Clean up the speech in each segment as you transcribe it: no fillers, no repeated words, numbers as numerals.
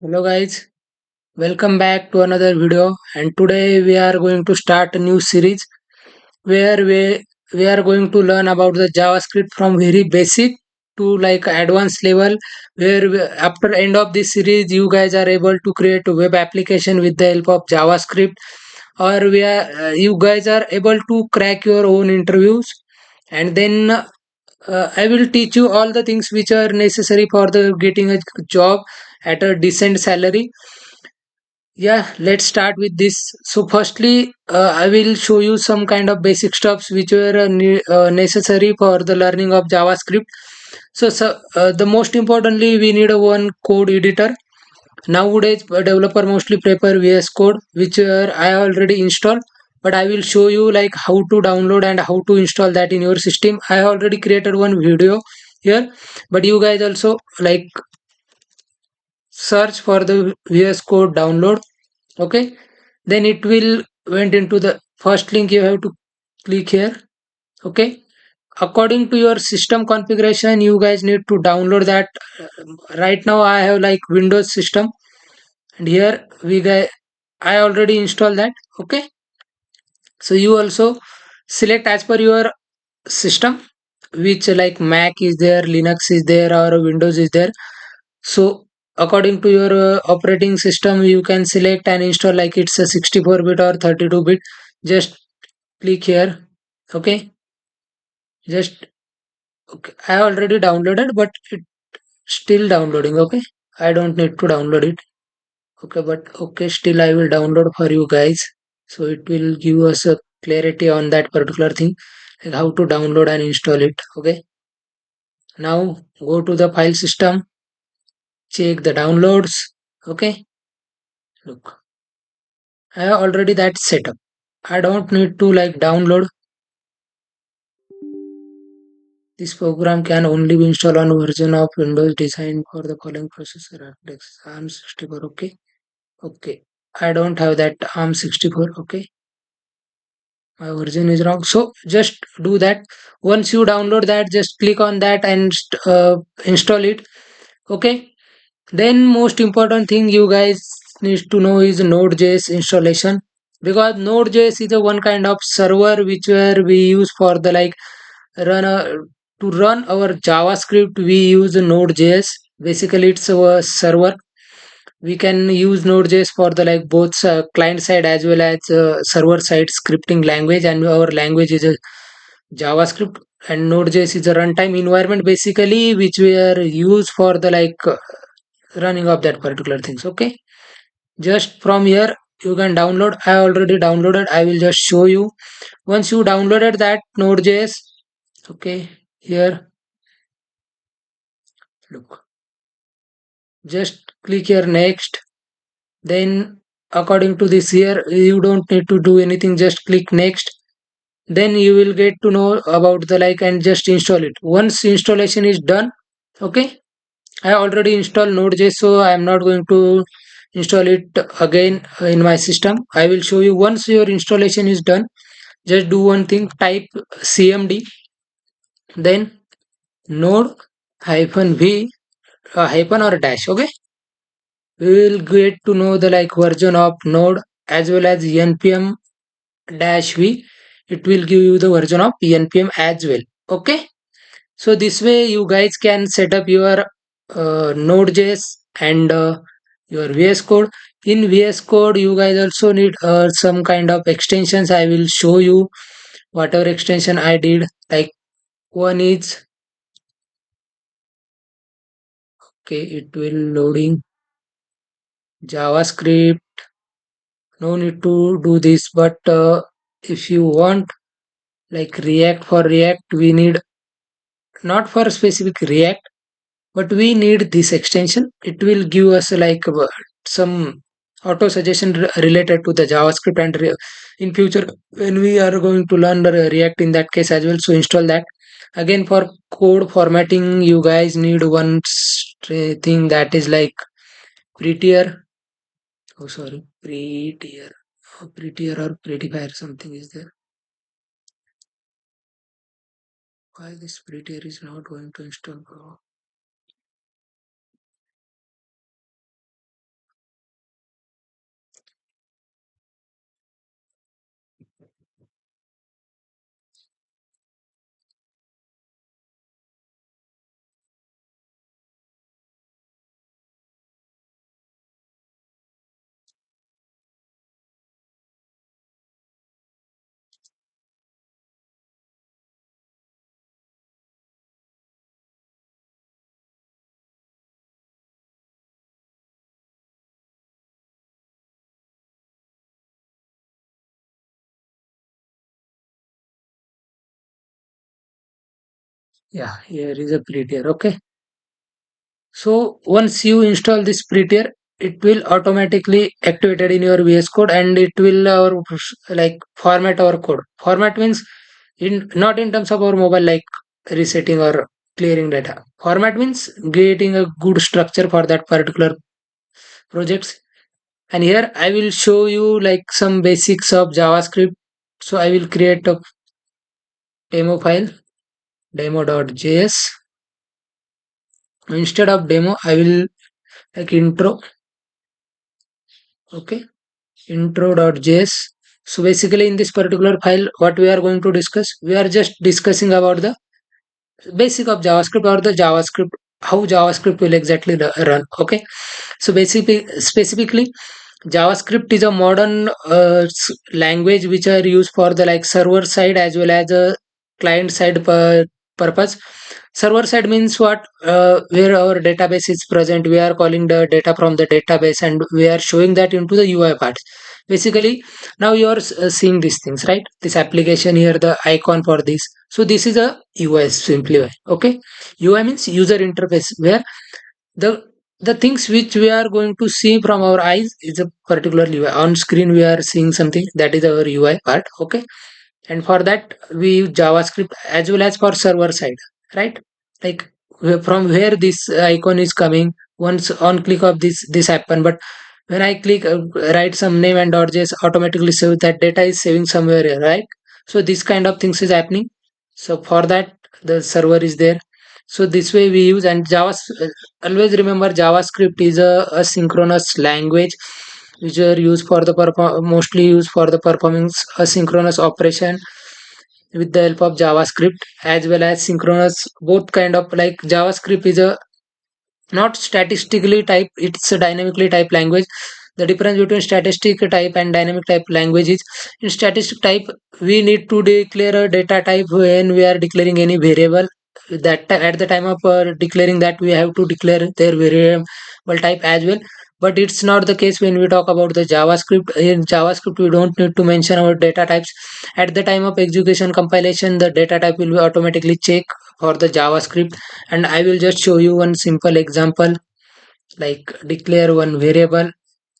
Hello guys, welcome back to another video, and today we are going to start a new series where we are going to learn about the JavaScript from very basic to like advanced level, where after end of this series you guys are able to create a web application with the help of JavaScript, or you guys are able to crack your own interviews. And then I will teach you all the things which are necessary for the getting a job at a decent salary. Yeah, let's start with this. So firstly, I will show you some kind of basic stuffs which were necessary for the learning of JavaScript. So the most importantly, we need a one code editor. Nowadays a developer mostly prefer VS Code, which I already installed, but I will show you like how to download and how to install that in your system. I already created one video here, but you guys also like search for the VS Code download. Okay, then it will went into the first link. You have to click here. Okay, according to your system configuration you guys need to download that. Right now I have like Windows system, and here we guys I already installed that. Okay, so you also select as per your system, which like Mac is there, Linux is there, or Windows is there. So according to your operating system you can select and install like it's a 64-bit or 32-bit. Just click here. Okay, just okay, I already downloaded, but it still downloading. Okay, I don't need to download it. Okay, but okay, still I will download for you guys, so it will give us a clarity on that particular thing, like how to download and install it. Okay, now go to the file system, check the downloads. Okay, look, I have already that set up. I don't need to like download. This program can only be installed on version of Windows designed for the following processor architects. ARM 64. Okay, okay, I don't have that ARM 64. Okay, my version is wrong, so just do that. Once you download that, just click on that and install it. Okay, then most important thing you guys need to know is Node.js installation, because Node.js is a one kind of server which where we use for the like run a, to run our JavaScript. We use Node.js. Basically it's our server. We can use Node.js for the like both client side as well as server side scripting language, and our language is a JavaScript, and Node.js is a runtime environment basically which we are used for the like running of that particular things. Okay, just from here you can download. I already downloaded. I will just show you. Once you downloaded that Node.js, okay, here look, just click here next. Then according to this here you don't need to do anything, just click next. Then you will get to know about the like and just install it. Once installation is done, okay, I already installed Node.js, so I am not going to install it again in my system. I will show you. Once your installation is done, just do one thing, type cmd, then node hyphen v hyphen or dash. Okay, we will get to know the like version of node as well as npm dash v. It will give you the version of npm as well. Okay, so this way you guys can set up your node.js and your VS Code. In VS Code you guys also need some kind of extensions. I will show you whatever extension I did. Like one is, okay, it will loading JavaScript. No need to do this, but if you want like React, for React we need, not for specific React, but we need this extension. It will give us like some auto suggestion related to the JavaScript, and in future when we are going to learn the React in that case as well, so install that. Again, for code formatting you guys need one thing, that is like prettier. Oh sorry, prettier. Oh, prettier or prettifier something is there. Why this prettier is not going to install, bro? Yeah, here is a prettier. Okay. So once you install this prettier, it will automatically activated in your VS Code, and it will like format our code. Format means in not in terms of our mobile like resetting or clearing data. Format means creating a good structure for that particular projects. And here I will show you like some basics of JavaScript. So I will create a demo file, demo.js. Instead of demo, I will like intro. Okay, intro.js. So basically in this particular file, what we are going to discuss, we are just discussing about the basic of JavaScript, or the JavaScript, how JavaScript will exactly run. Okay, so basically specifically JavaScript is a modern language which are used for the like server side as well as a client side purpose. Server side means what? Where our database is present, we are calling the data from the database and we are showing that into the UI part. Basically, now you are seeing these things, right? This application here, the icon for this. So this is a UI simply. Okay, UI means user interface, where the the things which we are going to see from our eyes is a particular UI. On screen we are seeing something, that is our UI part. Okay, and for that we use JavaScript as well as for server side, right? Like from where this icon is coming, once on click of this happen, but when I click write some name and .js, automatically save that data is saving somewhere here, right? So this kind of things is happening. So for that the server is there. So this way we use. And always remember JavaScript is a synchronous language which are used for the mostly used for the performing asynchronous operation with the help of JavaScript, as well as synchronous. Both kind of like JavaScript is a not statistically type, it's a dynamically type language. The difference between statistic type and dynamic type language is, in statistic type we need to declare a data type when we are declaring any variable. At the time of declaring that, we have to declare their variable type as well. But it's not the case when we talk about the JavaScript. In JavaScript we don't need to mention our data types. At the time of execution compilation, the data type will be automatically check for the JavaScript. And I will just show you one simple example, like declare one variable.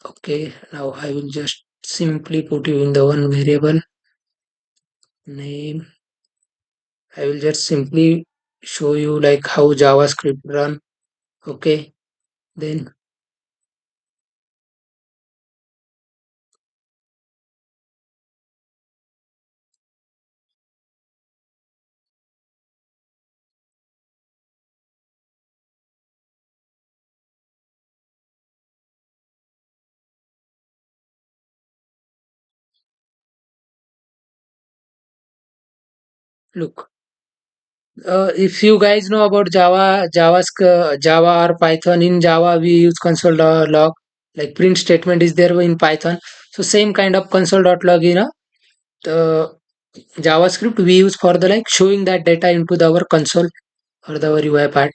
Okay, now I will just simply put you in the one variable name. I will just simply show you like how JavaScript run. Okay, then look. If you guys know about Java or Python, in Java we use console.log. Like print statement is there in Python. So same kind of console.log, the JavaScript we use for the like showing that data into our console or our UI part.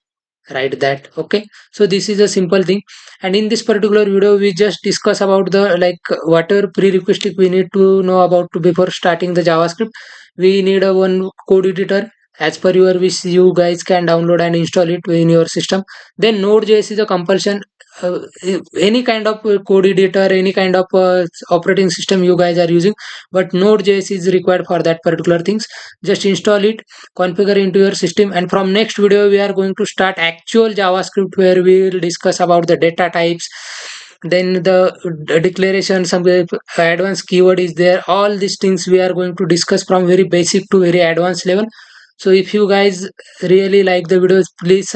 Write that. Okay, so this is a simple thing. And in this particular video we just discuss about the like whatever prerequisite we need to know about before starting the JavaScript. We need a one code editor. As per your wish, you guys can download and install it in your system. Then Node.js is a compulsion. Any kind of code editor, any kind of operating system you guys are using, but Node.js is required for that particular things. Just install it, configure into your system, and from next video we are going to start actual JavaScript, where we will discuss about the data types, then the declaration, some advanced keyword is there. All these things we are going to discuss from very basic to very advanced level. So if you guys really like the videos, please